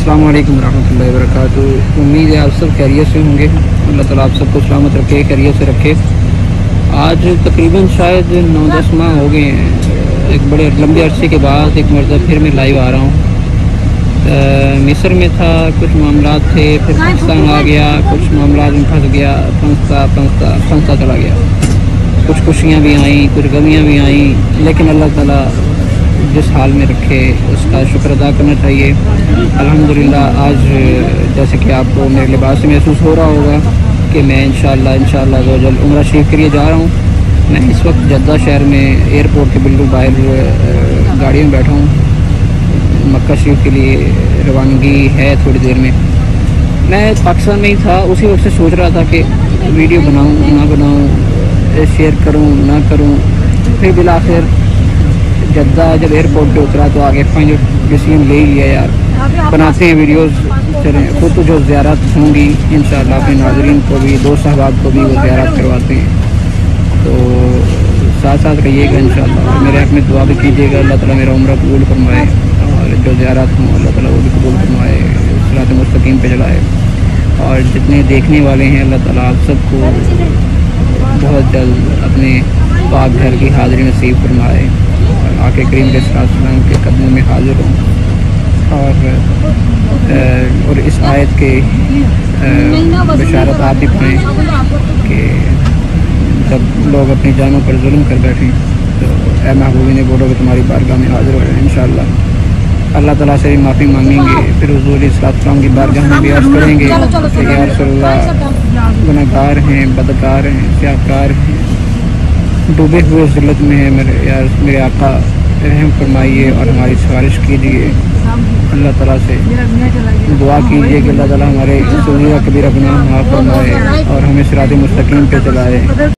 अस्सलाम वालेकुम रहमतुल्लाहि व बरकातुहू। उम्मीद है आप सब खैरियत से होंगे। अल्लाह ताला आप सबको सलामत रखे, खैरियत से रखे। आज तकरीबन शायद 9-10 माह हो गए हैं, एक बड़े लंबे अरसे के बाद एक मरतबा फिर मैं लाइव आ रहा हूँ। मिस्र में था, कुछ मामला थे, फिर पाकिस्तान आ गया, कुछ मामला में फंस गया, फंसता चला गया। कुछ खुशियाँ भी आईं, कुछ गमियाँ भी आईं, लेकिन अल्लाह ताला जिस हाल में रखे उसका शुक्र अदा करना चाहिए। अल्हम्दुलिल्लाह आज जैसे कि आपको मेरे लिबास से महसूस हो रहा होगा कि मैं इंशाअल्लाह उम्रा शरीफ के लिए जा रहा हूँ। मैं इस वक्त जद्दा शहर में एयरपोर्ट के बिल्कुल बाहर गाड़ी में बैठा हूँ। मक्का शरीफ के लिए रवानगी है थोड़ी देर में। मैं पाकिस्तान में ही था, उसी वक्त से सोच रहा था कि वीडियो बनाऊँ ना बनाऊँ, शेयर करूँ ना करूँ। फिर बिलाखिर जद्दा जब एयरपोर्ट पे उतरा तो आगे फाइनल डिसीजन ले ही लिया, यार बनाते हैं वीडियोस। चलें खुद तो जो ज़ियारत होंगी इंशाअल्लाह अपने नाज़रीन को भी, दोस्त अहबाब को भी वो ज़ियारत करवाते हैं। तो साथ साथ रहिएगा इंशाअल्लाह। मेरे हक़ में दुआ भी कीजिएगा, अल्लाह ताला मेरा उम्रा कबूल फरमाए और जो ज़ियारत हों अल्लाह ताला वो भी कबूल फरमाए, सिरात मुस्तकीम पे चलाए। और जितने देखने वाले हैं अल्लाह ताला आप सबको बहुत जल्द अपने पाक घर की हाज़िरी नसीब फरमाए और आके करीम अलैहिस्सलाम के कदमों में हाज़िर हों। और इस आयत के बशारत आप भी पाएँ कि जब लोग अपनी जानों पर जुल्म कर बैठें तो ए महबूबी ने बोलो कि तुम्हारी बारगाह में हाज़िर हो जाए। इंशाअल्लाह अल्लाह ताला से भी माफ़ी मांगेंगे, फिर हुज़ूर सल्लल्लाहु की बारगाह में भी अर्ज़ करेंगे कि या रसूलल्लाह गुनहगार हैं, बदकार हैं, स्याहकार हैं, डूबे हुए ज़िल्लत में है मेरे आका, रहम फरमाइए और हमारी सिफारिश कीजिए। अल्लाह ताला से दुआ कीजिए कि अल्लाह ताला हमारे सगीरा कबीरा गुनाह माफ़ फरमाए और हमें सिरात मुस्तकीम पे चलाए।